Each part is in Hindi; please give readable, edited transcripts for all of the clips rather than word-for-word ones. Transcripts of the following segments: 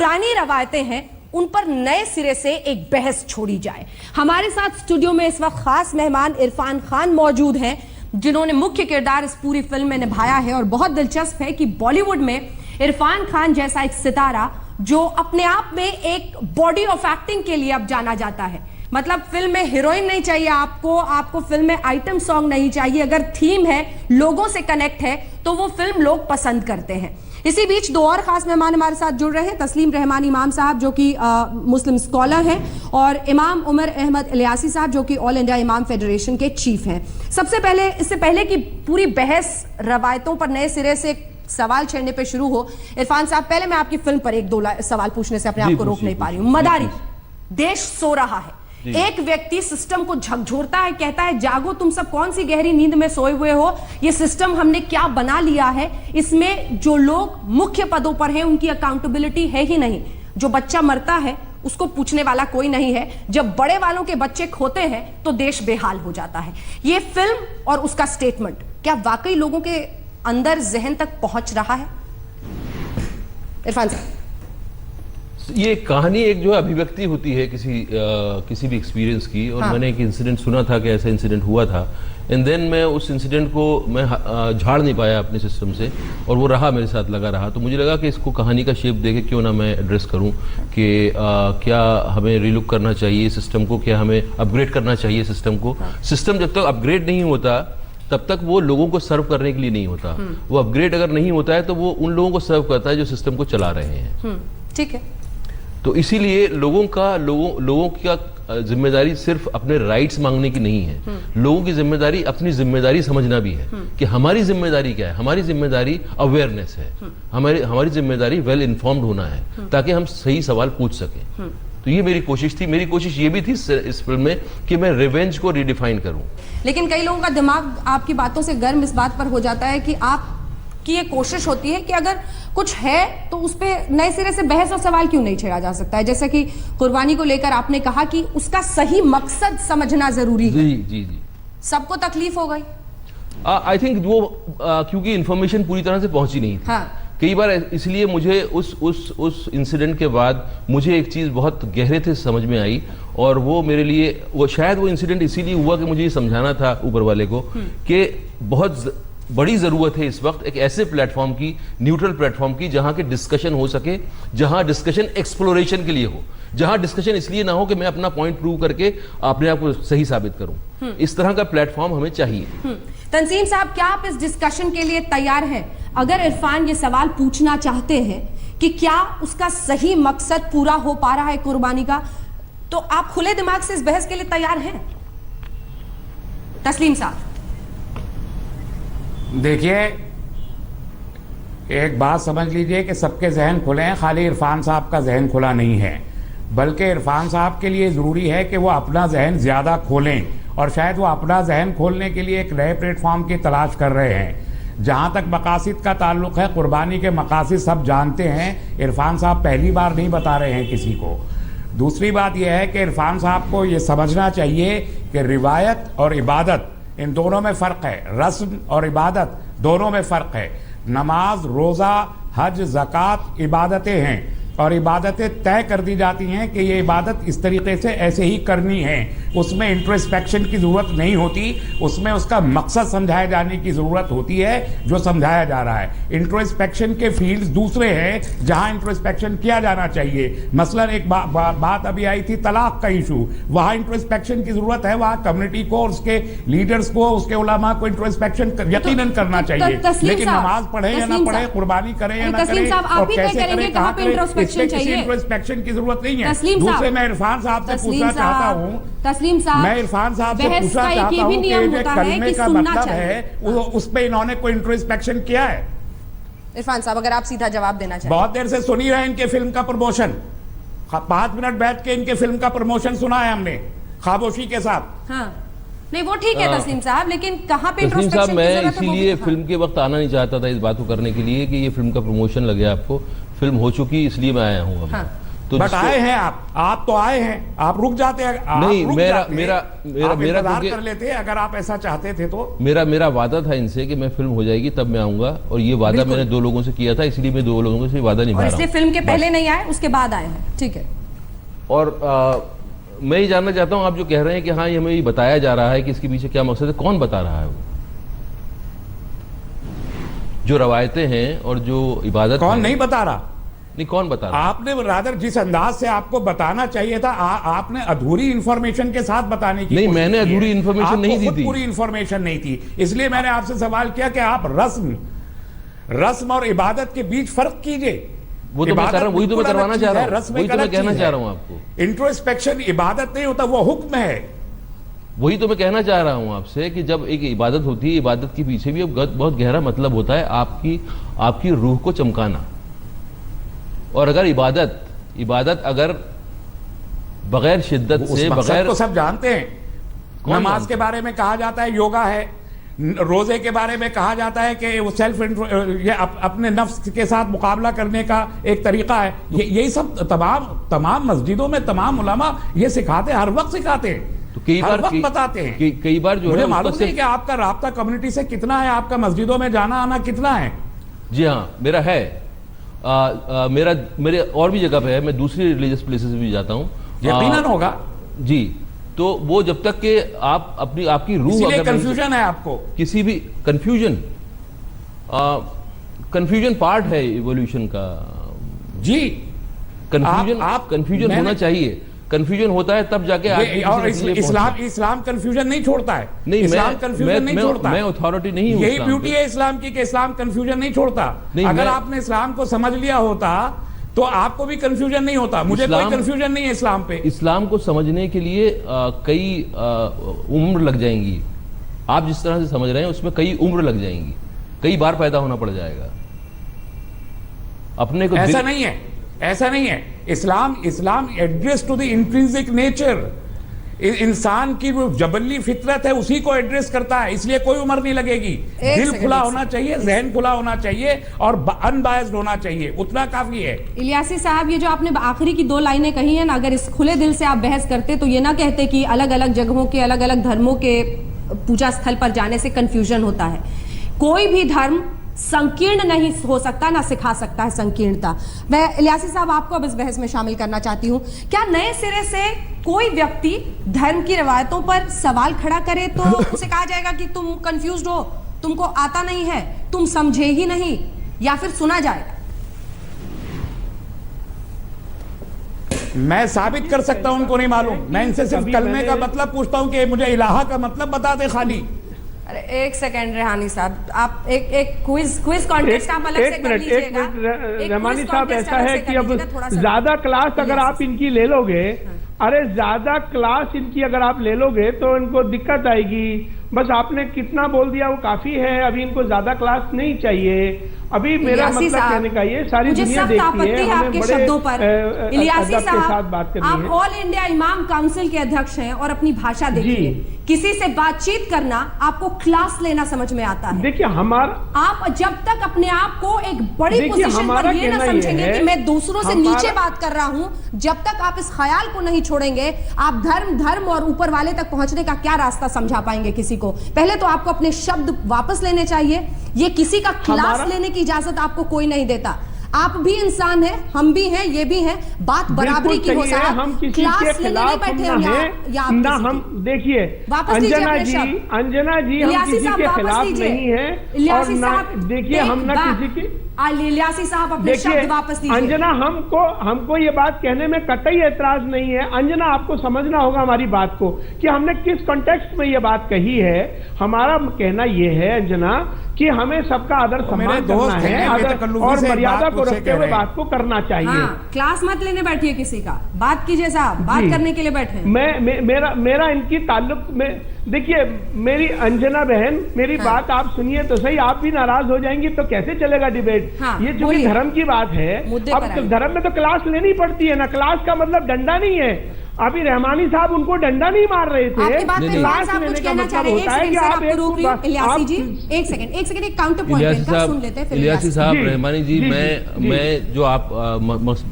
पुरानी रवायतें हैं उन पर नए सिरे से एक बहस छोड़ी जाए। हमारे साथ स्टूडियो में इस वक्त खास मेहमान इरफान खान मौजूद हैं, जिन्होंने मुख्य किरदार इस पूरी फिल्म में निभाया है। और बहुत दिलचस्प है कि बॉलीवुड में इरफान खान जैसा एक सितारा जो अपने आप में एक बॉडी ऑफ एक्टिंग के लिए अब जाना जाता है। मतलब फिल्म में हीरोइन नहीं चाहिए आपको फिल्म में आइटम सॉन्ग नहीं चाहिए, अगर थीम है, लोगों से कनेक्ट है, तो वो फिल्म लोग पसंद करते हैं। इसी बीच दो और खास मेहमान हमारे साथ जुड़ रहे हैं। तस्लीम रहमान इमाम साहब जो कि मुस्लिम स्कॉलर हैं, और इमाम उमर अहमद इलियासी साहब जो कि ऑल इंडिया इमाम फेडरेशन के चीफ हैं। इससे पहले कि पूरी बहस रवायतों पर नए सिरे से सवाल छेड़ने पे शुरू हो, इरफान साहब पहले मैं आपकी फिल्म पर एक दो सवाल पूछने से अपने आप को रोक नहीं पा रही हूं। मदारी, देश सो रहा है, एक व्यक्ति सिस्टम को झकझोरता है, कहता है जागो तुम सब, कौन सी गहरी नींद में सोए हुए हो, ये सिस्टम हमने क्या बना लिया है, इसमें जो लोग मुख्य पदों पर हैं उनकी अकाउंटेबिलिटी है ही नहीं, जो बच्चा मरता है उसको पूछने वाला कोई नहीं है, जब बड़े वालों के बच्चे खोते हैं तो देश बेहाल हो जाता है। ये फिल्म और उसका स्टेटमेंट क्या वाकई लोगों के अंदर जहन तक पहुंच रहा है? इरफान साहब, ये कहानी एक जो अभिव्यक्ति होती है किसी भी एक्सपीरियंस की, और मैंने एक इंसिडेंट सुना था कि ऐसा इंसिडेंट हुआ था, एंड देन मैं उस इंसिडेंट को मैं झाड़ नहीं पाया अपने सिस्टम से, और वो रहा मेरे साथ लगा रहा। तो मुझे लगा कि इसको कहानी का शेप देके क्यों ना मैं एड्रेस करूं कि क्या हमें रिलुक करना चाहिए सिस्टम को, क्या हमें अपग्रेड करना चाहिए सिस्टम को। सिस्टम जब तक अपग्रेड नहीं होता तब तक वो लोगों को सर्व करने के लिए नहीं होता। वो अपग्रेड अगर नहीं होता है तो वो उन लोगों को सर्व करता है जो सिस्टम को चला रहे हैं। ठीक है। तो इसीलिए लोगों की जिम्मेदारी सिर्फ अपने राइट्स मांगने की नहीं है, लोगों की जिम्मेदारी अपनी जिम्मेदारी समझना भी है कि हमारी जिम्मेदारी क्या है। हमारी जिम्मेदारी अवेयरनेस है, हमारी जिम्मेदारी वेल इन्फॉर्म्ड होना है, ताकि हम सही सवाल पूछ सकें। तो ये मेरी कोशिश थी। मेरी कोशिश ये भी थी इस फिल्म में कि मैं रिवेंज को रिडिफाइन करूं। लेकिन कई लोगों का दिमाग आपकी बातों से गर्म इस बात पर हो जाता है कि आपकी ये कोशिश होती है कि अगर कुछ है तो उस पर नए सिरे से बहस और सवाल क्यों नहीं छेड़ा जा सकता है। जैसे कि कुर्बानी को लेकर आपने कहा कि उसका सही मकसद समझना जरूरी है। जी जी जी, सबको तकलीफ हो गई। आई थिंक वो क्योंकि इंफॉर्मेशन पूरी तरह से पहुंची नहीं थी। हाँ। कई बार इसलिए मुझे उस इंसिडेंट के बाद मुझे एक चीज़ बहुत गहरे से समझ में आई, और वो मेरे लिए शायद वो इंसिडेंट इसीलिए हुआ कि मुझे ये समझाना था ऊपर वाले को कि बहुत बड़ी ज़रूरत है इस वक्त एक ऐसे प्लेटफॉर्म की, न्यूट्रल प्लेटफॉर्म की, जहां के डिस्कशन हो सके, जहां डिस्कशन एक्सप्लोरेशन के लिए हो, जहां डिस्कशन इसलिए ना हो कि मैं अपना पॉइंट प्रूव करके अपने आप को सही साबित करूं। इस तरह का प्लेटफॉर्म हमें चाहिए। तंजीम साहब, क्या आप इस डिस्कशन के लिए तैयार हैं? अगर इरफान ये सवाल पूछना चाहते हैं कि क्या उसका सही मकसद पूरा हो पा रहा है कुर्बानी का, तो आप खुले दिमाग से इस बहस के लिए तैयार हैं? तस्लीम साहब, देखिए, एक बात समझ लीजिए कि सबके जहन खुले हैं, खाली इरफान साहब का जहन खुला नहीं है, बल्कि इरफान साहब के लिए ज़रूरी है कि वो अपना जहन ज़्यादा खोलें, और शायद वो अपना जहन खोलने के लिए एक नए प्लेटफॉर्म की तलाश कर रहे हैं। जहाँ तक मकासिद का ताल्लुक़ है, कुर्बानी के मकासिद सब जानते हैं, इरफान साहब पहली बार नहीं बता रहे हैं किसी को। दूसरी बात यह है कि इरफान साहब को ये समझना चाहिए कि रिवायत और इबादत, इन दोनों में फ़र्क है। रस्म और इबादत दोनों में फ़र्क है। नमाज, रोज़ा, हज, ज़कात इबादतें हैं, और इबादतें तय कर दी जाती हैं कि ये इबादत इस तरीके से ऐसे ही करनी है। उसमें इंट्रोस्पेक्शन की ज़रूरत नहीं होती, उसमें उसका मकसद समझाए जाने की ज़रूरत होती है जो समझाया जा रहा है। इंट्रोस्पेक्शन के फील्ड्स दूसरे हैं जहां इंट्रोस्पेक्शन किया जाना चाहिए। मसलन एक बात अभी आई थी तलाक का इशू, वहाँ इंट्रोस्पेक्शन की ज़रूरत है, वहाँ कम्युनिटी को, उसके लीडर्स को, उसके उलमा को इंट्रोस्पेक्शन यकीनन करना चाहिए। लेकिन नमाज पढ़े या ना पढ़े, कुर्बानी करें या ना करें, और कैसे करें, कहाँ करें, किसी इंट्रोस्पेक्शन की जरूरत नहीं है। दूसरे, मैं इरफान साहब से पूछना चाहता हूँ, मैं इरफान साहब से पूछना चाहता हूँ कि जो कलमे का मतलब है उस पे इन्होंने कोई इंट्रोस्पेक्शन किया है? इरफान साहब, अगर आप सीधा जवाब देना चाहें। बहुत देर से सुनी है इनके फिल्म का प्रमोशन, 5 मिनट बैठ के इनके फिल्म का प्रमोशन सुना है हमने खामोशी के साथ। हाँ, नहीं वो ठीक है तस्लीम साहब, लेकिन कहाँ पे तस्लीम साहब, मैं इसीलिए फिल्म के वक्त आना नहीं चाहता था इस बात को करने के लिए कि ये फिल्म का प्रमोशन लगे आपको। फिल्म हो चुकी इसलिए मैं आया हूँ। हाँ। तो बट आए हैं आप तो आए हैं, आप रुक जाते हैं। आप नहीं, रुक मेरा जाते, मेरा मेरा आप मेरा इंतजार क्योंकि कर लेते अगर आप ऐसा चाहते थे तो। मेरा वादा था इनसे कि मैं फिल्म हो जाएगी तब मैं आऊंगा, और ये वादा मैंने 2 लोगों से किया था, इसलिए मैं 2 लोगों से वादा निभा और रहा इसलिए हूं। फिल्म के पहले बस। नहीं आए, उसके बाद आए हैं, ठीक है। और मैं ये जानना चाहता हूं, आप जो कह रहे हैं कि हाँ ये हमें ये बताया जा रहा है कि इसके पीछे क्या मकसद है, कौन बता रहा है वो? जो रवायतें हैं और जो इबादत कौन है, नहीं बता रहा? नहीं, कौन बता रहा है? आपने रादर जिस अंदाज से आपको बताना चाहिए था, आपने अधूरी इंफॉर्मेशन के साथ बताने की नहीं, कोशिश मैंने की है। अधूरी इंफॉर्मेशन आपको नहीं दी खुद थी। पूरी इंफॉर्मेशन नहीं थी, इसलिए मैंने आपसे सवाल किया कि आप रस्म और इबादत के बीच फर्क कीजिए। वो तो मैं कर रहा हूं, वही तो मैं करवाना चाह रहा हूं, रस्म वही एक तो मैं अलग कहना चीज चाह है। रहा हूं आपको। इंट्रोस्पेक्शन इबादत नहीं होता, वो हुक्म है। वही तो मैं कहना चाह रहा हूं आपसे कि जब एक इबादत होती है, इबादत के पीछे भी बहुत गहरा मतलब होता है, आपकी रूह को चमकाना। और अगर इबादत अगर बगैर शिद्दत उस से, मकसद बगैर, को सब जानते हैं। कौन नमाज जानते के बारे में कहा जाता है योगा है, रोजे के बारे में कहा जाता है कि वो अपने नफ्स के साथ मुकाबला करने का एक तरीका है। यही सब तमाम मस्जिदों में तमाम उलमा ये सिखाते हैं, हर वक्त सिखाते हैं, तो कई हर बार वक्त बताते हैं। कई बार जो मुझे है मालूम उसका नहीं कि आपका राब्ता कम्युनिटी से कितना है, आपका मस्जिदों में जाना आना कितना है। जी हाँ, मेरा है। मेरे और भी जगह पे है, मैं दूसरी रिलीजियस प्लेसेस भी जाता हूँ। यकीनन होगा जी। तो वो जब तक कि आप आपकी रूह, इसीलिए अगर कंफ्यूजन है आपको। किसी भी कंफ्यूजन पार्ट है इवोल्यूशन का। जी, कंफ्यूजन होना चाहिए। कंफ्यूजन होता है तब जाके आगे और किसी नतीजे पे पहुंचते हैं। इस्लाम कंफ्यूजन नहीं छोड़ता है। नहीं, इस्लाम कंफ्यूजन नहीं छोड़ता। मैं अथॉरिटी नहीं हूं यही इस्लाम ब्यूटी पे। है इस्लाम की कि इस्लाम कंफ्यूजन नहीं छोड़ता। नहीं, अगर मैं- आपने इस्लाम को समझ लिया होता तो आपको भी कंफ्यूजन नहीं होता। मुझे कोई इस्लाम- कंफ्यूजन नहीं है इस्लाम पे। इस्लाम को समझने के लिए कई उम्र लग जाएंगी। आप जिस तरह से समझ रहे हैं उसमें कई उम्र लग जाएंगी, कई बार पैदा होना पड़ जाएगा अपने को। ऐसा नहीं है, ऐसा नहीं है। Islam address to the intrinsic nature, इंसान की जो जबली फितरत है उसी को एड्रेस करता है, इसलिए कोई उम्र नहीं लगेगी। दिल खुला होना चाहिए, जहन खुला होना चाहिए और अनबायस्ड होना चाहिए, उतना काफी है। इलियासी साहब, ये जो आपने आखिरी की 2 लाइनें कही हैं ना, अगर इस खुले दिल से आप बहस करते तो ये ना कहते कि अलग अलग जगहों के, अलग अलग धर्मों के पूजा स्थल पर जाने से कंफ्यूजन होता है। कोई भी धर्म संकीर्ण नहीं हो सकता, ना सिखा सकता है संकीर्णता। मैं इलियासी साहब आपको अब इस बहस में शामिल करना चाहती हूं। क्या नए सिरे से कोई व्यक्ति धर्म की रवायतों पर सवाल खड़ा करे तो उसे कहा जाएगा कि तुम कंफ्यूज्ड हो, तुमको आता नहीं है, तुम समझे ही नहीं, या फिर सुना जाएगा? मैं साबित कर सकता हूं, उनको नहीं मालूम। मैं इनसे सिर्फ कलमे का मतलब पूछता हूं कि मुझे इलाहा का मतलब बता दे खाली। अरे एक सेकंड रेहानी साहब, आप एक क्विज कॉन्टेस्ट आप अलग से कर लीजिएगा। रहमानी साहब, ऐसा है कि अब ज्यादा क्लास अगर आप इनकी ले लोगे, अरे ज्यादा क्लास इनकी अगर आप ले लोगे तो इनको दिक्कत आएगी। बस आपने कितना बोल दिया वो काफी है, अभी इनको ज्यादा क्लास नहीं चाहिए। अभी मेरा मतलब कहने का ये सारी दुनिया देखती है, हमें आपके बड़े शब्दों पर। इलियासी अदब के साथ साहब, बात करनी आप है। ऑल इंडिया इमाम काउंसिल के अध्यक्ष हैं और अपनी भाषा देखिए, किसी से बातचीत करना आपको क्लास लेना समझ में आता है। देखिए हमारा, आप जब तक अपने आप को एक बड़ी पोजीशन पर ये ना समझेंगे कि मैं दूसरों से नीचे बात कर रहा हूं, जब तक आप इस ख्याल को नहीं छोड़ेंगे, आप धर्म और ऊपर वाले तक पहुंचने का क्या रास्ता समझा पाएंगे किसी को? पहले तो आपको अपने शब्द वापस लेने चाहिए। ये किसी का क्लास लेने की इजाजत आपको कोई नहीं देता। आप भी इंसान हैं, हम भी हैं, ये भी हैं, बात बराबरी की हो साहब। हम किसी के खिलाफ हम ना हम देखिए अंजना जी हम किसी के खिलाफ नहीं है, और ना देखिए हम ना किसी के। इलियासी साहब अपने शब्द वापस दीजिए। अंजना, हमको ये बात कहने में कतई ऐतराज नहीं है। अंजना, आपको समझना होगा हमारी बात को कि हमने किस कॉन्टेक्स्ट में ये बात कही है। हमारा कहना ये है अंजना कि हमें सबका आदर सम्मान करना है, और मर्यादा को रखते हुए बात को करना चाहिए। हाँ, क्लास मत लेने बैठिए किसी का, बात कीजिए साहब, बात करने के लिए बैठे। मेरा इनकी ताल्लुक में देखिए, मेरी अंजना बहन, मेरी बात आप सुनिए तो सही। आप भी नाराज हो जाएंगी तो कैसे चलेगा डिबेट? ये जो धर्म की बात है, अब धर्म में तो क्लास लेनी पड़ती है ना। क्लास का मतलब डंडा नहीं है। अभी रहमानी साहब उनको डंडा नहीं मार रहे थे। आपकी बात पे नहीं, इरफान साहब कुछ कहना चाह रहे हैं। एक सेकंड सर, आपको रोक रही हूं। इलियासी जी एक सेकंड एक काउंटर पॉइंट इनका सुन लेते हैं फिर। इलियासी साहब, जी, रहमानी जी, जी, मैं जो आप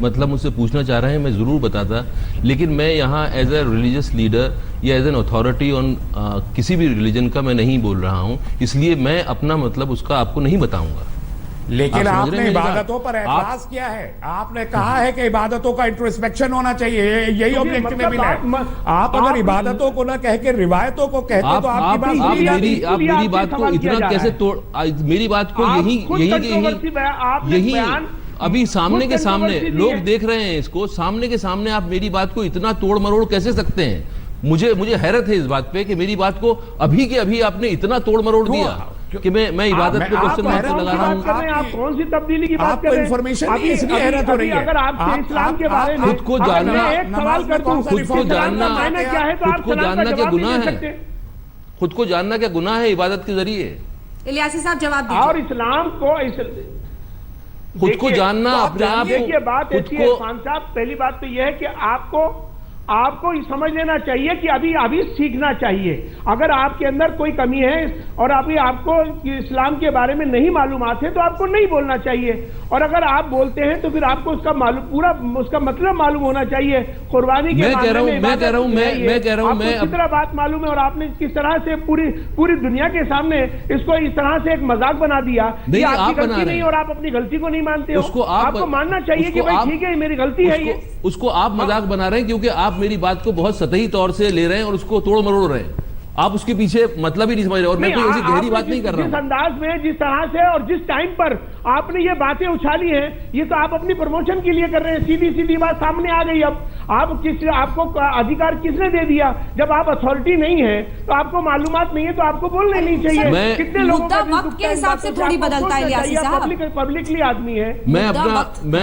मतलब मुझसे पूछना चाह रहे हैं मैं जरूर बताता, लेकिन मैं यहाँ एज ए रिलीजियस लीडर या एज एन अथॉरिटी ऑन किसी भी रिलीजन का मैं नहीं बोल रहा हूँ, इसलिए मैं अपना मतलब उसका आपको नहीं बताऊंगा। लेकिन आप समझ रहे आपने हैं मेरी बात? इबादतों पर एतराज किया है। आपने कहा है कि इबादतों का इंट्रोस्पेक्शन होना चाहिए, यही ऑब्जेक्टिव मतलब है। आप अगर इबादतों को ना कह के रिवायतों को कहते आप तो आपकी बात आप समझ मेरी जाती। आप मेरी बात को इतना कैसे तोड़, मेरी बात को यही अभी सामने के सामने लोग देख रहे हैं इसको, सामने के सामने आप मेरी बात को इतना तोड़ मरोड़ कैसे सकते हैं? मुझे हैरत है इस बात पे कि मेरी बात को अभी के अभी आपने इतना तोड़ मरोड़ दिया कि मैं इबादत पे क्वेश्चन मार्क लगा रहा हूँ। आप कौन सी तब्दीली की बात कर रहे हैं? इन्फॉर्मेशन नहीं, इसलिए हैरत हो रही है। अगर आप इस्लाम के बारे में खुद को जानना, एक सवाल कर दूं, खुद को जानना क्या है तो आप खुद को सलाम का जानना क्या जवाब नहीं गुनाह दे है? सकते। खुद को जानना क्या गुनाह है इबादत के जरिए? इलियासी साहब जवाब और दीजिए। इस्लाम को खुद को जानना अपने आप को, देखिए बात खुद ऐसी है को खान साहब, पहली बात तो यह है कि आपको ये समझ लेना चाहिए कि अभी सीखना चाहिए। अगर आपके अंदर कोई कमी है और अभी आपको इस्लाम के बारे में नहीं मालूमात है तो आपको नहीं बोलना चाहिए, और अगर आप बोलते हैं तो फिर आपको उसका पूरा उसका मतलब मालूम होना चाहिए। कुर्बानी के मैं कह रहा हूं मैं किस तरह बात मालूम है और आपने किस तरह से पूरी दुनिया के सामने इसको इस तरह से एक मजाक बना दिया कि आपकी गलती नहीं और आप अपनी गलती को नहीं मानते हो। आपको मानना चाहिए कि भाई ठीक है मेरी गलती है ये। उसको आप मजाक बना रहे हैं क्योंकि आप मेरी बात को बहुत सतही तौर से ले रहे हैं और उसको तोड़ मरोड़ रहे हैं। आप उसके पीछे मतलब ही नहीं समझ रहे, और मैं कोई ऐसी गहरी बात नहीं कर रहा हूं। जिस अंदाज में, जिस तरह से और जिस टाइम पर आपने ये बातें उछाली हैं, ये तो आप अपनी प्रमोशन के लिए कर रहे हैं। सीधी बात सामने आ गई। अब आपको अधिकार किसने दे दिया? जब आप अथॉरिटी नहीं है तो आपको मालूमात नहीं है तो आपको बोलने नहीं चाहिए। कितने लोगों का वक्त के हिसाब से थोड़ी बदलता है इलियासी साहब। पब्लिकली आदमी है। मैं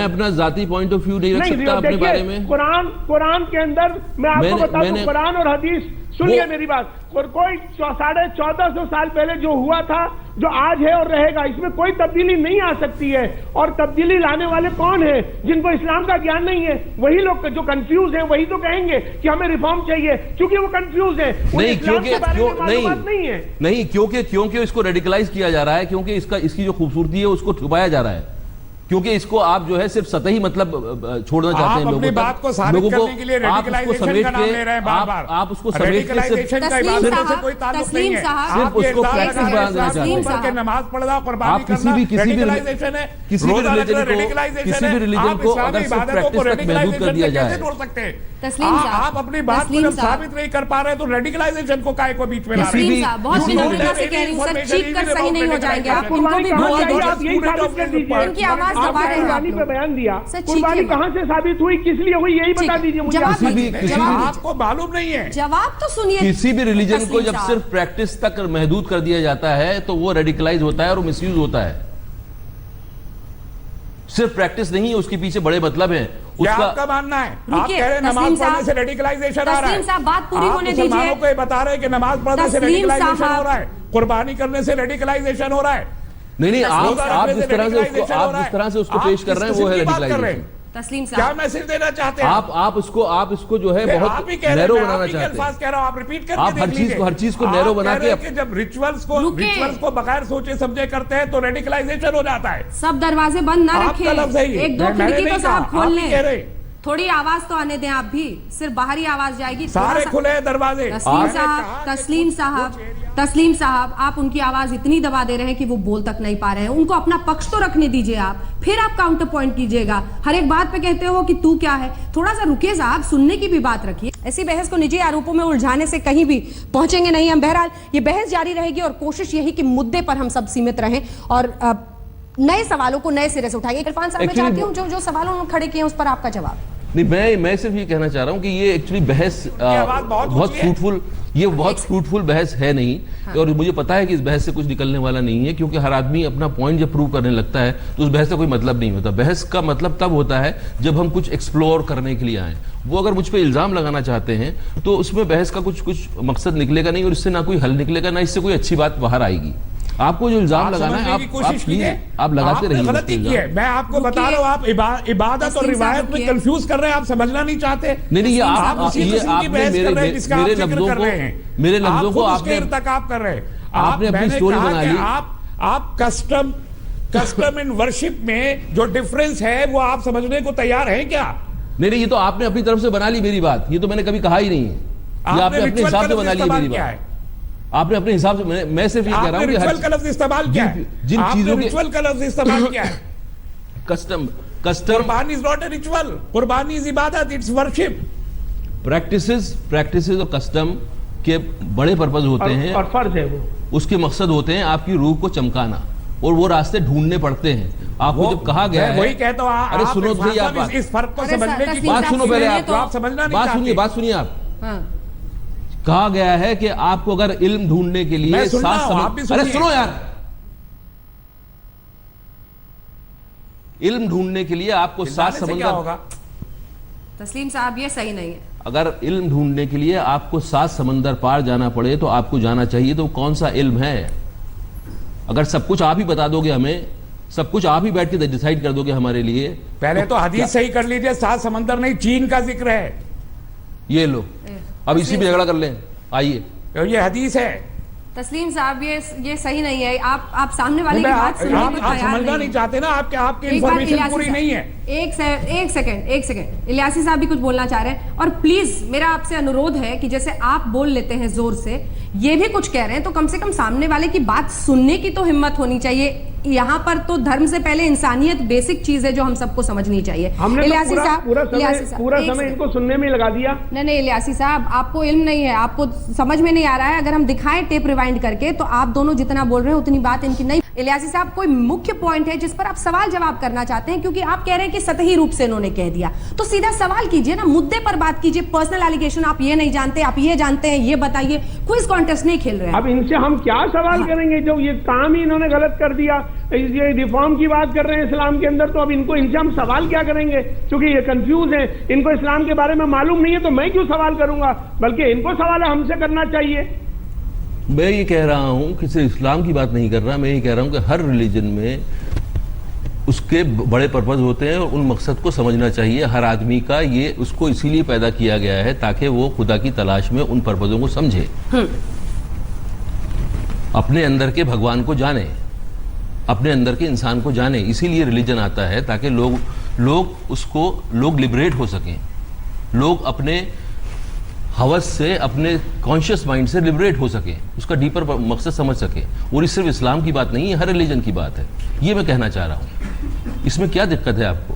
अपना जाति पॉइंट ऑफ व्यू नहीं रख सकता अपने बारे में। कुरान के अंदर मैं आपको बता दूं, कुरान और हदीस सुनिए मेरी बात, और कोई 1450 साल पहले जो हुआ था, जो आज है और रहेगा, इसमें कोई तब्दीली नहीं आ सकती है। और तब्दीली लाने वाले कौन है? जिनको इस्लाम का ज्ञान नहीं है, वही लोग जो कंफ्यूज हैं वही तो कहेंगे कि हमें रिफॉर्म चाहिए, क्योंकि वो कंफ्यूज है। नहीं, क्योंकि इसको रेडिकलाइज किया जा रहा है, क्योंकि इसकी जो खूबसूरती है उसको छुपाया जा रहा है, क्योंकि इसको आप जो है सिर्फ सतही मतलब छोड़ना चाहते हैं लोगों बात को साबित करने के लिए रेडिकलाइजेशन का नाम ले रहे हैं बार-बार। आप उसको समेट के सिर्फ कोई ताल्लुक नहीं है, सिर्फ उसको प्रैक्टिस बना देना चाहते हैं। नमाज पढ़ना, कुर्बानी करना रेडिकलाइजेशन है। किसी भी रिलीजन को अगर सिर्फ प्रैक्टिस तक महदूद कर दिया जाए, जोड़ सकते हैं। आप अपनी बात को जब साबित नहीं कर पा रहे तो रेडिकलाइजेशन को काहे को बीच में ला रहे हैं? बहुत सर चीख कर सही नहीं हो जाएंगे आप, उनको भी उनकी आवाज दबा रहे हैं। कुर्बानी पे बयान दिया, कुर्बानी कहां से साबित हुई, किस लिए हुई, यही बता दीजिए मुझे। आपको मालूम नहीं है। जवाब तो सुनिए। किसी भी रिलीजन को जब सिर्फ प्रैक्टिस तक महदूद कर दिया जाता है तो वो रेडिकलाइज होता है और मिसयूज होता है। सिर्फ प्रैक्टिस नहीं है, उसके पीछे बड़े मतलब हैं। क्या आपका मानना है? आप कह रहे हैं नमाज पढ़ने से रेडिकलाइजेशन आ रहा है। साहब बात पूरी होने दीजिए। मुसलमानों को ये बता रहे हैं कि नमाज पढ़ने से रेडिकलाइजेशन हो रहा है, कुर्बानी करने से रेडिकलाइजेशन हो रहा है। नहीं, आप जिस तरह से उसको पेश कर रहे हैं वो है रेडिकलाइजेशन। तस्लीम साहब क्या मैसेज देना चाहते हैं? आप इसको जो है बहुत नैरो बनाना चाहते हैं। कह रहा हूं, आप रिपीट करके आप हर चीज को नैरो बना के जब रिचुअल्स को बगैर सोचे समझे करते हैं तो रेडिकलाइजेशन हो जाता है। सब दरवाजे बंद ना रखें, एक दो खिड़की तो साहब खोल लें, थोड़ी आवाज तो आने दें। आप भी सिर्फ बाहरी आवाज जाएगी, सारे खुले दरवाजे। तस्लीम साहब आप उनकी आवाज इतनी दबा दे रहे हैं कि वो बोल तक नहीं पा रहे हैं। उनको अपना पक्ष तो रखने दीजिए, आप फिर आप काउंटर पॉइंट कीजिएगा। हर एक बात पे कहते हो कि तू क्या है, थोड़ा सा रुकिए साहब, सुनने की भी बात रखिए। ऐसी बहस को निजी आरोपों में उलझाने से कहीं भी पहुंचेंगे नहीं हम। बहरहाल ये बहस जारी रहेगी और कोशिश यही कि मुद्दे पर हम सब सीमित रहें और नए सवालों को नए सिरे से उठाइए। इरफान साहब मैं चाहती हूँ जो सवाल उन्होंने खड़े किए हैं उस पर आपका जवाब। नहीं, मैं सिर्फ ये कहना चाह रहा हूँ कि ये एक्चुअली बहस बहुत फ्रूटफुल बहस है नहीं। हाँ। और मुझे पता है कि इस बहस से कुछ निकलने वाला नहीं है, क्योंकि हर आदमी अपना पॉइंट जब प्रूव करने लगता है तो उस बहस का कोई मतलब नहीं होता। बहस का मतलब तब होता है जब हम कुछ एक्सप्लोर करने के लिए आए। वो अगर मुझ पर इल्जाम लगाना चाहते हैं तो उसमें बहस का कुछ मकसद निकलेगा नहीं और इससे ना कोई हल निकलेगा, ना इससे कोई अच्छी बात बाहर आएगी। आपको जो इल्जाम आप लगाना है समझने की कोशिश प्लीज कीजिए। आप लगाते आपने रहिए गलती की है। मैं आपको बता रहा हूँ, आप इबादत और तस्लीम साहब रिवायत में रुकिए। कंफ्यूज कर रहे हैं, आप समझना नहीं चाहते। नहीं ये आप उसी ये किस्म की आपने बहस कर रहे हैं जिसका आप जिक्र कर रहे हैं। मेरे लफ्जों को आप खुद आपने उसके इर्तिकाब कर रहे हैं। आपने अपनी मैंने स्टोरी कहा बना कि ली। आप कस्टम इन वर्शिप में जो डिफरेंस है वो आप समझने को तैयार हैं क्या? नहीं ये तो आपने अपनी तरफ से बना ली मेरी बात, ये तो मैंने कभी कहा ही नहीं है, ये आपने अपने रिचुअल हिसाब से का बना ली इस्तेमाल मेरी किया बात। है। आपने अपने हिसाब से, मैं सिर्फ ये कह रहा हूँ कि रिचुअल का लफ्ज इस्तेमाल किया है। जिन चीजों के रिचुअल का लफ्ज इस्तेमाल किया है। कस्टम कुर्बानी इज नॉट ए रिचुअल, कुर्बानी इज इबादत, इट्स वर्शिप। प्रैक्टिसेस और कस्टम के बड़े पर्पज होते हैं और फर्ज है वो, उसके मकसद होते हैं आपकी रूह को चमकाना, और वो रास्ते ढूंढने पड़ते हैं। आपको जब कहा गया है, वही कहता हूँ, अरे सुनो तो सही, आप इस फर्क को अरे समझने की तस्लीम बात सुनो पहले, साहब, आप समझना नहीं बात चाहते। सुनिए, बात सुनिए आप। हाँ। कहा गया है कि आपको अगर इल्म ढूंढने के लिए मैं सुन रहा हूं, आप भी अरे सुनिए। सुनो यार, इल्म ढूंढने के लिए आपको सात चिल्लाने से क्या समंदर, होगा? तस्लीम साहब ये सही नहीं है। अगर इल्म ढूंढने के लिए आपको 7 समंदर पार जाना पड़े तो आपको जाना चाहिए, तो कौन सा इल्म है? अगर सब कुछ आप ही बता दोगे हमें, सब कुछ आप ही बैठ के डिसाइड कर दोगे हमारे लिए, पहले तो हदीस सही कर लीजिए, 7 समंदर नहीं, चीन का जिक्र है। ये लो अब इसी पे झगड़ा कर लें, आइए। तो ये हदीस है। तस्लीम साहब ये सही नहीं है। आप सामने वाले की आप बात सुनने को तैयार समझना नहीं नहीं चाहते ना, आपकी एक बार इंफॉर्मेशन इलियासी पूरी साहब, नहीं है। एक सेकंड इलियासी साहब भी कुछ बोलना चाह रहे हैं, और प्लीज मेरा आपसे अनुरोध है कि जैसे आप बोल लेते हैं जोर से, ये भी कुछ कह रहे हैं तो कम से कम सामने वाले की बात सुनने की तो हिम्मत होनी चाहिए। यहाँ पर तो धर्म से पहले इंसानियत बेसिक चीज है जो हम सबको समझनी चाहिए। हमने तो इलियासी पूरा साहब, पूरा एक समय सेकंड। इनको सुनने में ही लगा दिया। नहीं इलियासी साहब, आपको इल्म नहीं है, आपको समझ में नहीं आ रहा है। अगर हम दिखाएं टेप रिवाइंड करके तो आप दोनों जितना बोल रहे हैं उतनी बात इनकी नहीं। इलियासी साहब, कोई मुख्य पॉइंट है जिस पर आप सवाल जवाब करना चाहते हैं? क्योंकि आप कह रहे हैं कि सतही रूप से इन्होंने कह दिया, तो सीधा सवाल कीजिए ना, मुद्दे पर बात कीजिए। पर्सनल एलिगेशन, आप ये नहीं जानते, आप ये जानते हैं, ये बताइए। क्विज कॉन्टेस्ट नहीं खेल रहे हैं। अब इनसे हम क्या सवाल करेंगे जब ये काम ही इन्होंने गलत कर दिया। ये रिफॉर्म की बात कर रहे हैं इस्लाम के अंदर, तो अब इनसे हम सवाल क्या करेंगे? क्योंकि ये कंफ्यूज है, इनको इस्लाम के बारे में मालूम नहीं है, तो मैं क्यों सवाल करूंगा? बल्कि इनको सवाल हमसे करना चाहिए। मैं ये कह रहा हूं कि सिर्फ इस्लाम की बात नहीं कर रहा, मैं ये कह रहा हूं कि हर रिलीजन में उसके बड़े पर्पज होते हैं और उन मकसद को समझना चाहिए हर आदमी का। ये उसको इसीलिए पैदा किया गया है ताकि वो खुदा की तलाश में उन पर्पजों को समझे, अपने अंदर के भगवान को जाने, अपने अंदर के इंसान को जाने। इसीलिए रिलीजन आता है ताकि लोग लिबरेट हो सकें, लोग अपने हवस से, अपने कॉन्शियस माइंड से लिबरेट हो सके, उसका डीपर मकसद समझ सके। और ये सिर्फ इस्लाम की बात नहीं है, हर रिलीजन की बात है। ये मैं कहना चाह रहा हूँ। इसमें क्या दिक्कत है आपको?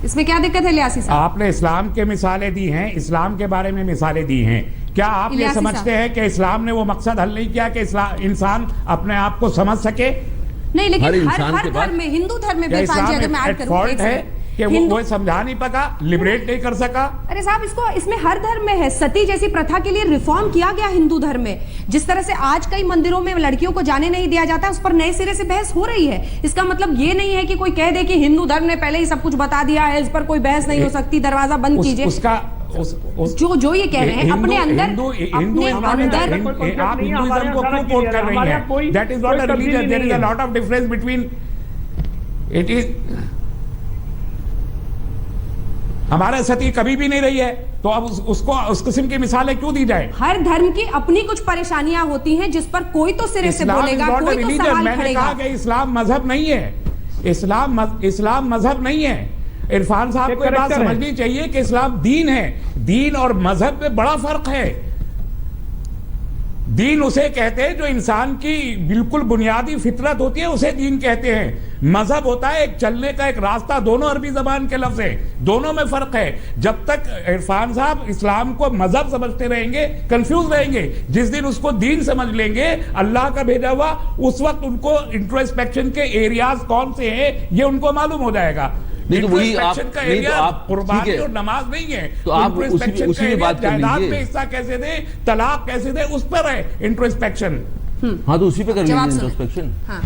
इसमें क्या दिक्कत है इलियासी साहब? आपने इस्लाम के मिसालें दी हैं, इस्लाम के बारे में मिसालें दी हैं। क्या आप ये इलियासी समझते हैं कि इस्लाम ने वो मकसद हल नहीं किया कि इंसान अपने आप को समझ सके? नहीं, लेकिन हर इंसान हर के बाद- धर्म में, हिंदू धर्म में क्या भी इस्लाम अगर मैं ऐड एट करूं, फॉल्ट एक है सेकंड। कि वो समझा नहीं पका, लिबरेट नहीं कर सका? अरे साहब, इसमें हर धर्म में है। सती जैसी प्रथा के लिए रिफॉर्म किया गया हिंदू धर्म में। जिस तरह से आज कई मंदिरों में लड़कियों को जाने नहीं दिया जाता, उस पर नए सिरे से बहस हो रही है। इसका मतलब ये नहीं है कि कोई कह दे कि हिंदू धर्म ने पहले ही सब कुछ बता दिया है, इस पर कोई बहस नहीं हो सकती, दरवाजा बंद कीजिए। जो ये कह रहे हैं अपने अंदर, आप हिंदुइज्म को क्यों कोट कर रही हैं? That is not a religion, there is a lot of difference between it is. हमारे सती कभी भी नहीं रही है, तो अब उसको उस किस्म की मिसालें क्यों दी जाए? हर धर्म की अपनी कुछ परेशानियां होती हैं जिस पर कोई तो सिरे से बोलेगा, कोई तो सवाल मैंने करेगा। कहा कि इस्लाम मजहब नहीं है, इस्लाम मजहब नहीं है। इरफान साहब को ये बात समझनी चाहिए कि इस्लाम दीन है। दीन और मजहब में बड़ा फर्क है। दीन उसे कहते हैं जो इंसान की बिल्कुल बुनियादी फितरत होती है, उसे दीन कहते हैं। मजहब होता है एक चलने का एक रास्ता। दोनों अरबी जबान के लफ्ज हैं, दोनों में फर्क है। जब तक इरफान साहब इस्लाम को मजहब समझते रहेंगे, कंफ्यूज रहेंगे। जिस दिन उसको दीन समझ लेंगे, अल्लाह का भेजा हुआ, उस वक्त उनको इंट्रोस्पेक्शन के एरियाज कौन से हैं ये उनको मालूम हो जाएगा। नहीं तो वही आप, का नहीं तो आप कुर्बानी और नमाज नहीं है, तो आप उसी में बात कर जायदाद लीजिए। पे हिस्सा कैसे दे, तलाक कैसे दे, उस पर है इंट्रोस्पेक्शन। हाँ तो उसी पे कर लीजिए जवाब सुनो। इंट्रोस्पेक्शन। हाँ,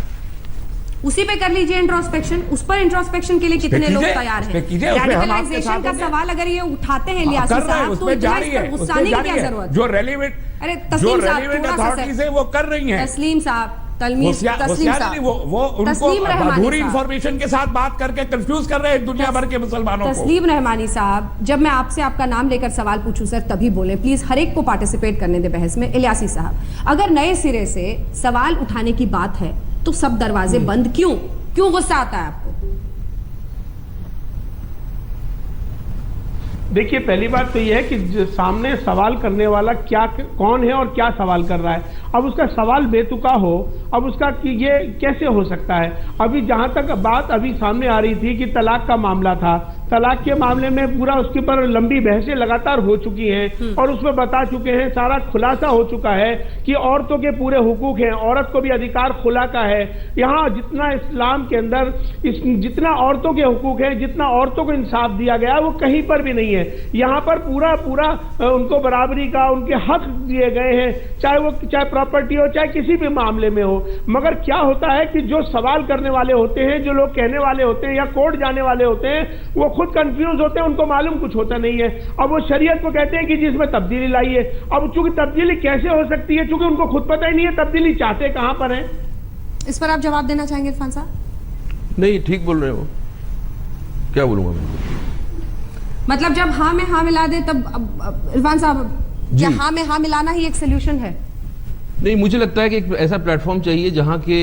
उसी पे कर लीजिए इंट्रोस्पेक्शन। उस पर इंट्रोस्पेक्शन के लिए कितने लोग तैयार हैं? रैडिकलाइजेशन का सवाल अगर ये उठाते हैं इलियासी साहब, तो इतना इस पर गुस्साने की क्या जरूरत? जो रेलिवेंट अरे तस्लीम साहब, अथॉरिटीज है वो कर रही हैं। तस्लीम साहब, तस्लीम साहब, वो तस्लीम उनको रहमानी अधूरी साहब। इंफॉर्मेशन के साथ बात करके कंफ्यूज कर रहे हैं दुनिया भर के मुसलमानों को। तस्लीम रहमानी साहब, जब मैं आपसे आपका नाम लेकर सवाल पूछूं सर तभी बोले, प्लीज हर एक को पार्टिसिपेट करने दे बहस में। इलियासी साहब, अगर नए सिरे से सवाल उठाने की बात है तो सब दरवाजे बंद क्यों गुस्सा आता है आपको? देखिए, पहली बात तो यह है कि सामने सवाल करने वाला कौन है और क्या सवाल कर रहा है। अब उसका सवाल बेतुका हो, अब उसका कि ये कैसे हो सकता है? अभी जहां तक बात अभी सामने आ रही थी कि तलाक का मामला था, तलाक के मामले में पूरा उसके ऊपर लंबी बहसें लगातार हो चुकी हैं और उसमें बता चुके हैं, सारा खुलासा हो चुका है कि औरतों के पूरे हुकूक हैं, औरत को भी अधिकार खुला का है। यहाँ जितना इस्लाम के अंदर जितना औरतों के हुकूक है, जितना औरतों को इंसाफ दिया गया वो कहीं पर भी नहीं है। यहाँ पर पूरा उनको बराबरी का, उनके हक दिए गए हैं, चाहे प्रॉपर्टी हो, चाहे किसी भी मामले में हो। मगर क्या होता है कि जो सवाल करने वाले होते हैं, जो लोग कहने वाले होते हैं या कोर्ट जाने वाले होते हैं, वो खुद कंफ्यूज होते हैं, उनको मालूम कुछ होता नहीं है। अब वो शरीयत को कहते हैं कि जिसमें तब्दीली लाइए। अब चूंकि तब्दीली कैसे हो सकती है, चूंकि उनको खुद पता ही नहीं है तब्दीली चाहते कहां पर है। इस पर आप जवाब देना चाहेंगे इरफान साहब? नहीं, ठीक बोल रहे हो, क्या बोलूंगा मैं? मतलब जब हाँ में हाँ मिला दे तब इरफान साहब, क्या हाँ में हाँ मिलाना ही एक सोल्यूशन है? नहीं, मुझे लगता है कि एक ऐसा प्लेटफॉर्म चाहिए जहां के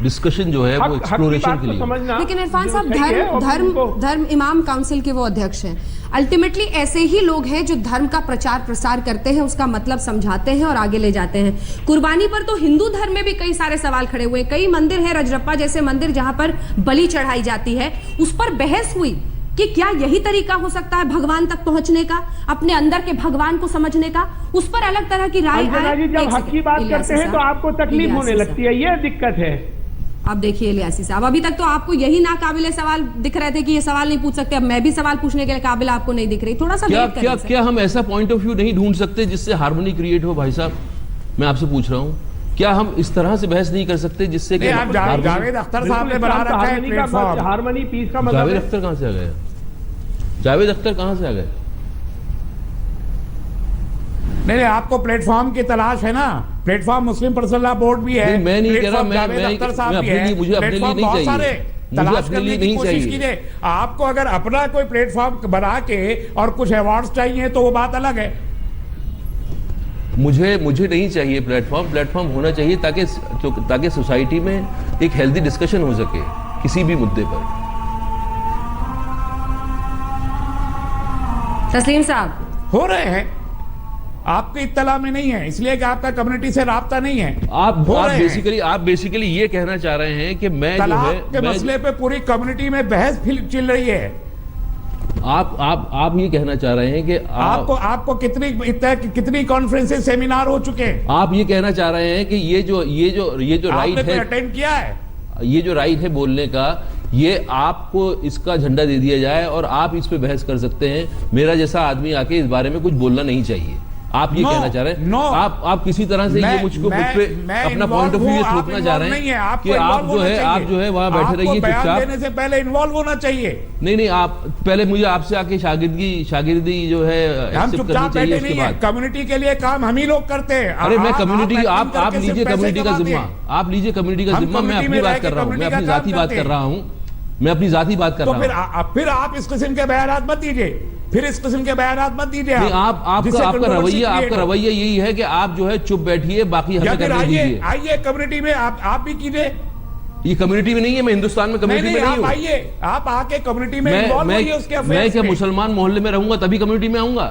डिस्कशन जो है वो एक्सप्लोरेशन के लिए। लेकिन इरफान साहब, धर्म इमाम काउंसिल के वो अध्यक्ष हैं। अल्टीमेटली ऐसे ही लोग हैं जो धर्म का प्रचार प्रसार करते हैं, उसका मतलब समझाते हैं और आगे ले जाते हैं। कुर्बानी पर तो हिंदू धर्म में भी कई सारे सवाल खड़े हुए हैं। कई मंदिर है, रजरप्पा जैसे मंदिर जहां पर बलि चढ़ाई जाती है, उस पर बहस हुई कि क्या यही तरीका हो सकता है भगवान तक पहुंचने का, अपने अंदर के भगवान को समझने का? उस पर अलग तरह की राय आई। जब हक की बात करते हैं तो आपको तकलीफ होने लगती है, ये दिक्कत है। अब देखिए इलियासी साहब, अभी तक तो आपको यही नाकाबिले सवाल दिख रहे थे कि ये सवाल नहीं पूछ सकते, अब मैं भी सवाल पूछने के लिए काबिल आपको नहीं दिख रही। थोड़ा सा क्या हम ऐसा पॉइंट ऑफ व्यू नहीं ढूंढ सकते जिससे हार्मनी क्रिएट हो? भाई साहब, मैं आपसे पूछ रहा हूँ, क्या हम इस तरह से बहस नहीं कर सकते जिससे कि जावेद अख्तर साहब ने बना रखा है प्लेटफॉर्म। हार्मनी पीस का मतलब जावेद अख्तर कहां से आ गए? जावेद अख्तर कहां से आ गए? नहीं, आपको प्लेटफॉर्म की तलाश है ना। प्लेटफॉर्म मुस्लिम पर्सनल लॉ बोर्ड भी है। मैं नहीं कह रहा, मुझे अपने लिए नहीं चाहिए, तलाश करने की कोशिश कीजिए। आपको अगर अपना कोई प्लेटफॉर्म बना के और कुछ अवार्ड्स चाहिए तो वो बात अलग है। मुझे नहीं चाहिए प्लेटफॉर्म होना चाहिए ताकि सोसाइटी में एक हेल्दी डिस्कशन हो सके किसी भी मुद्दे पर। तस्लीम साहब, हो रहे हैं, आपकी इत्तला में नहीं है इसलिए कि आपका कम्युनिटी से राब्ता नहीं है। आप बेसिकली ये कहना चाह रहे हैं कि मैं जो है के मसले पे पूरी कम्युनिटी में बहस चल रही है। आप ये कहना चाह रहे हैं कि आपको कितनी कॉन्फ्रेंसेस सेमिनार हो चुके हैं? आप ये कहना चाह रहे हैं कि ये जो राइट है, अटेंड किया है, ये जो राइट है बोलने का, ये आपको इसका झंडा दे दिया जाए और आप इस पे बहस कर सकते हैं। मेरा जैसा आदमी आके इस बारे में कुछ बोलना नहीं चाहिए, आप ये कहना चाह रहे हैं? आप किसी तरह से ये मुझ पे अपना पॉइंट ऑफ व्यू ये थोपना चाह रहे हैं कि आप जो है वहां बैठे रहिए चुपचाप। देने से पहले इन्वॉल्व होना चाहिए। नहीं, आप पहले मुझे आपसे आके शागिर्दी जो है हम चुपचाप बैठे नहीं है। कम्युनिटी के लिए काम हम ही लोग करते हैं। अरे मैं कम्युनिटी, आप लीजिए कम्युनिटी का जिम्मा, आप लीजिए कम्युनिटी का जिम्मा। मैं अपनी बात कर रहा हूँ, मैं अपनी जाती बात कर रहा हूँ, मैं अपनी जाती बात कर रहा हूँ। फिर आप इस किस्म के बयानात मत दीजिए, आपका रवैया यही है कि आप जो है चुप बैठिए, बाकी हमें करने दीजिए। आइए कम्युनिटी में, आप भी कीजिए। ये कम्युनिटी में नहीं है, मैं हिंदुस्तान में कम्युनिटी में नहीं हूँ। आइए, आप आके कम्युनिटी में इन्वॉल्व होइए उसके अफेयर्स में। मैं क्या मुसलमान मोहल्ले में रहूंगा तभी कम्युनिटी में आऊंगा?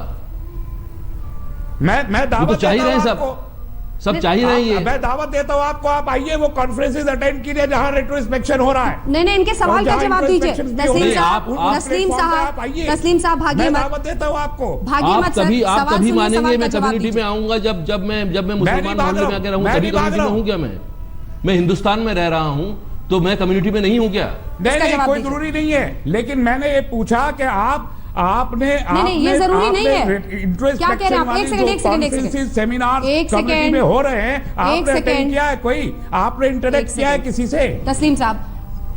मैं दावत चाहिए रहे सब चाहिए रहे। मैं दावत देता हूँ आपको, आप आइए वो कॉन्फ्रेंसेस अटेंड कीजिए जहां रेट्रोस्पेक्शन हो रहा है। नहीं, इनके सवाल का जवाब दीजिए। तस्लीम साहब भागिए मत। दावत देता हूँ आपको, भागिए मत सर। आप तभी मानेंगे मैं कम्युनिटी में आऊंगा जब मैं मुसलमान मोहल्ले में आके रहूंगा तभी कम्युनिटी में हूँ क्या? मैं हिंदुस्तान में रह रहा हूँ तो मैं कम्युनिटी में नहीं हूँ क्या? नहीं, कोई जरूरी नहीं है, लेकिन मैंने ये पूछा कि आपने ये जरूरी नहीं है। क्या कह रहे हैं आप? एक सेकंड सेमिनार कम्युनिटी में हो रहे हैं, आपने अटेंड किया है? कोई आपने इंटरेक्ट किया है किसी से? तस्लीम साहब,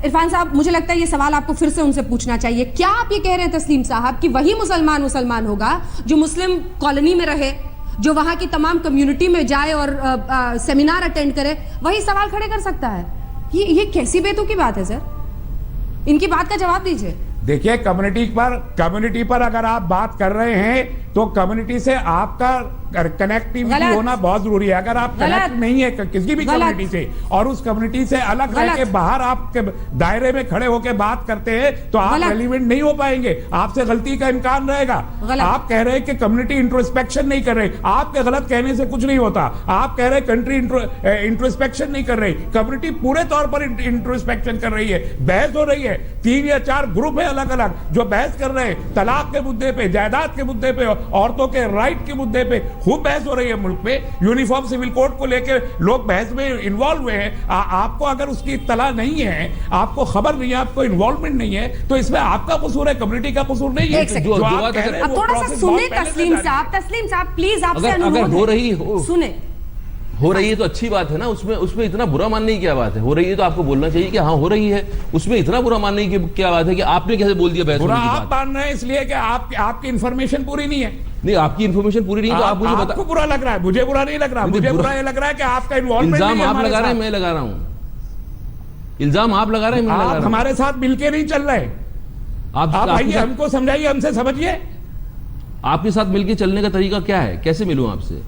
इरफान साहब, मुझे लगता है ये सवाल आपको फिर से उनसे पूछना चाहिए। क्या आप ये कह रहे हैं तस्लीम साहब कि वही मुसलमान होगा जो मुस्लिम कॉलोनी में रहे, जो वहां की तमाम कम्युनिटी में जाए और सेमिनार अटेंड करे, वही सवाल खड़े कर सकता है। ये कैसी बेतुकी बात है सर? इनकी बात का जवाब दीजिए। देखिए, कम्युनिटी पर अगर आप बात कर रहे हैं तो कम्युनिटी से आपका कनेक्टिविटी होना बहुत जरूरी है। अगर आप कनेक्ट नहीं है किसी भी कम्युनिटी से और उस कम्युनिटी से अलग रह के बाहर आपके दायरे में खड़े होकर बात करते हैं तो आप रेलिवेंट नहीं हो पाएंगे, आपसे गलती का इम्कान रहेगा। आप कह रहे हैं कि कम्युनिटी इंट्रोस्पेक्शन नहीं कर रहे, आपके गलत कहने से कुछ नहीं होता। आप कह रहे हैं कंट्री इंट्रोस्पेक्शन नहीं कर रही, कम्युनिटी पूरे तौर पर इंट्रोस्पेक्शन कर रही है। बहस हो रही है, 3 या 4 ग्रुप है अलग अलग जो बहस कर रहे हैं तलाक के मुद्दे पे, जायदाद के मुद्दे पे, औरतों के राइट के मुद्दे पे खूब बहस हो रही है मुल्क में। यूनिफॉर्म सिविल कोड को लेकर लोग बहस में इन्वॉल्व हुए हैं। आपको अगर उसकी इत्तला नहीं है, आपको खबर नहीं है, आपको इन्वॉल्वमेंट नहीं है, तो इसमें आपका कसूर है, कम्युनिटी का कसूर नहीं है। अब थोड़ा सा सुने तस्लीम साहब प्लीज, आपसे अनुरोध हो रही हो सुने। हो रही है तो अच्छी बात है ना, उसमें इतना बुरा मानने की क्या बात है? हो रही है तो आपको बोलना चाहिए कि हाँ हो रही है, उसमें इतना बुरा मानने की क्या बात है कि आपने कैसे बोल दिया? बुरा आप मान रहे हैं इसलिए कि आपकी इन्फॉर्मेशन पूरी नहीं है। नहीं, आपकी इन्फॉर्मेशन पूरी नहीं तो आप मुझे आपको बुरा लग रहा है, मुझे बुरा नहीं लग रहा। मुझे बुरा ये लग रहा है कि आपका इन्वॉल्वमेंट इल्जाम आप लगा रहे हैं, मैं लगा रहा हूं। इल्जाम आप लगा रहे हैं, मैं लगा रहा हूं। हमारे साथ मिलके नहीं चल रहे। आप आइए, हमको समझाइए, हमसे समझिए। आपके साथ मिलके चलने का तरीका क्या है? कैसे मिलूं आपसे?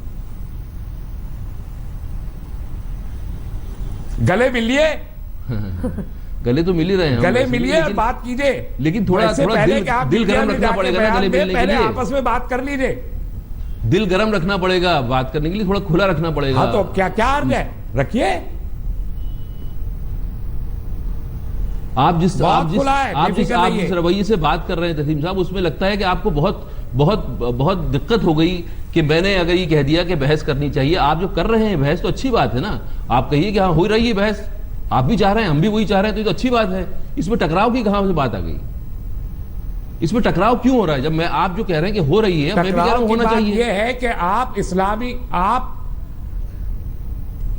गले मिलिए। गले तो मिल ही रहे हैं, गले मिलिए और बात कीजिए। लेकिन थोड़ा दिल गर्म रखना पड़ेगा ना गले मिलने के लिए। आपस में बात कर लीजिए। दिल गर्म रखना पड़ेगा, बात करने के लिए थोड़ा खुला रखना पड़ेगा। हाँ, तो क्या अर्थ है? रखिए। आप जिस रवैये से बात कर रहे हैं तस्लीम साहब, उसमें लगता है कि आपको बहुत दिक्कत हो गई कि मैंने अगर ये कह दिया कि बहस करनी चाहिए। आप जो कर रहे हैं बहस तो अच्छी बात है ना, आप कहिए कि हाँ हो रही है बहस, आप भी चाह रहे हैं, हम भी वही चाह रहे हैं, तो ये तो अच्छी बात है। इसमें टकराव की कहां से बात आ गई? इसमें टकराव क्यों हो रहा है? जब आप जो कह रहे हैं कि हो रही है, मैं भी कह रहा हूं होना चाहिए। ये है कि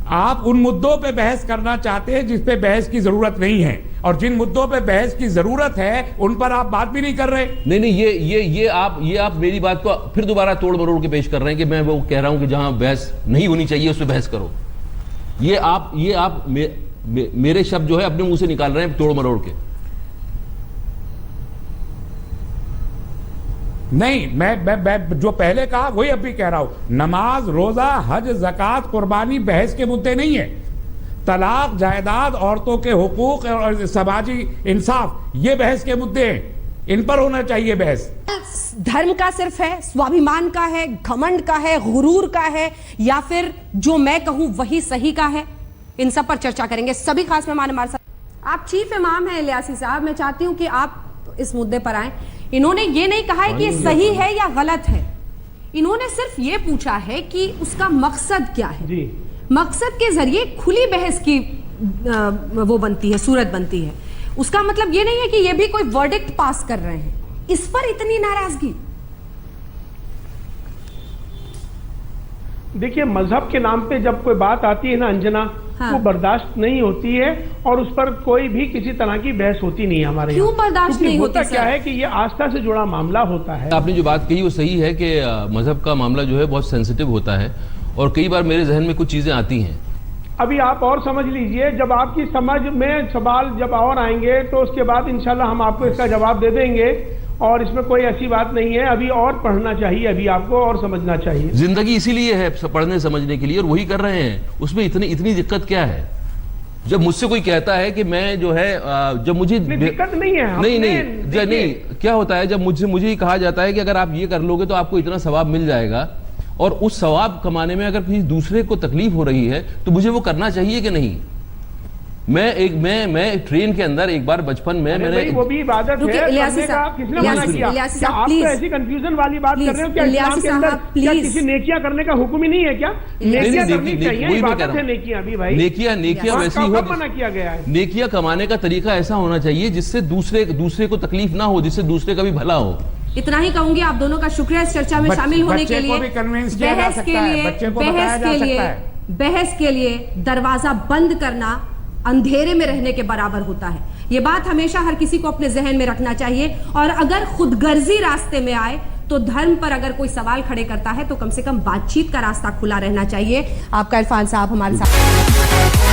आप उन मुद्दों पे बहस करना चाहते हैं जिस पे बहस की जरूरत नहीं है, और जिन मुद्दों पे बहस की जरूरत है उन पर आप बात भी नहीं कर रहे। नहीं, ये आप मेरी बात को फिर दोबारा तोड़ मरोड़ के पेश कर रहे हैं कि मैं वो कह रहा हूं कि जहां बहस नहीं होनी चाहिए उस पर बहस करो। ये आप मेरे शब्द जो है अपने मुंह से निकाल रहे हैं तोड़ मरोड़ के। नहीं, मैं जो पहले कहा वही अब भी कह रहा हूं। नमाज, रोजा, हज, ज़कात, कुर्बानी बहस के मुद्दे नहीं है। तलाक, जायदाद, औरतों के हुकूक और समाजी इंसाफ, ये बहस के मुद्दे हैं। इन पर होना चाहिए बहस। धर्म का सिर्फ है, स्वाभिमान का है, घमंड का है, गुरूर का है, या फिर जो मैं कहूं वही सही का है? इन सब पर चर्चा करेंगे। सभी खास मेहमान हमारे साथ। आप चीफ इमाम हैं इलियासी साहब, मैं चाहती हूं कि आप इस मुद्दे पर आए। इन्होंने ये नहीं कहा है कि ये सही है या गलत है, इन्होंने सिर्फ ये पूछा है कि उसका मकसद क्या है जी। मकसद के जरिए खुली बहस की वो बनती है, सूरत बनती है। उसका मतलब ये नहीं है कि ये भी कोई वर्डिक्ट पास कर रहे हैं। इस पर इतनी नाराजगी? देखिए, मजहब के नाम पे जब कोई बात आती है ना अंजना, हाँ। वो बर्दाश्त नहीं होती है और उस पर कोई भी किसी तरह की बहस होती नहीं है हमारे। क्यों बर्दाश्त नहीं होता? क्या है कि ये आस्था से जुड़ा मामला होता है। आपने जो बात कही वो सही है कि मजहब का मामला जो है बहुत सेंसिटिव होता है और कई बार मेरे जहन में कुछ चीजें आती हैं। अभी आप और समझ लीजिए, जब आपकी समझ में सवाल जब और आएंगे तो उसके बाद इंशाल्लाह हम आपको इसका जवाब दे देंगे, और इसमें कोई ऐसी बात नहीं है। अभी और पढ़ना चाहिए, अभी आपको और समझना चाहिए। जिंदगी इसीलिए है पढ़ने समझने के लिए, और वही कर रहे हैं। उसमें इतनी दिक्कत क्या है? जब मुझसे कोई कहता है कि मैं जो है जब मुझे दिक्कत नहीं है। नहीं, क्या होता है जब मुझे कहा जाता है कि अगर आप ये कर लोगे तो आपको इतना सवाब मिल जाएगा, और उस सवाब कमाने में अगर किसी दूसरे को तकलीफ हो रही है तो मुझे वो करना चाहिए कि नहीं? मैं ट्रेन के अंदर एक बार बचपन में मैंने वो भी इबादत है, किसने मना किया? क्या आप तो ऐसी कंफ्यूजन वाली बात कर रहे हो? क्या इस्लाम के अंदर क्या किसी नेकियां करने का हुक्म ही नहीं है क्या? नेकियां करनी चाहिए, इबादत है नेकियां भी भाई। नेकियां वैसी हो, मना किया गया है। नेकियां कमाने का तरीका ऐसा होना चाहिए जिससे दूसरे को तकलीफ ना हो, जिससे दूसरे का भी भला हो। इतना ही कहूंगी। आप दोनों का शुक्रिया इस चर्चा में शामिल होने के लिए। बहस के लिए दरवाजा बंद करना अंधेरे में रहने के बराबर होता है। ये बात हमेशा हर किसी को अपने जहन में रखना चाहिए, और अगर खुदगर्जी रास्ते में आए तो धर्म पर अगर कोई सवाल खड़े करता है तो कम से कम बातचीत का रास्ता खुला रहना चाहिए। आपका इरफान साहब हमारे साथ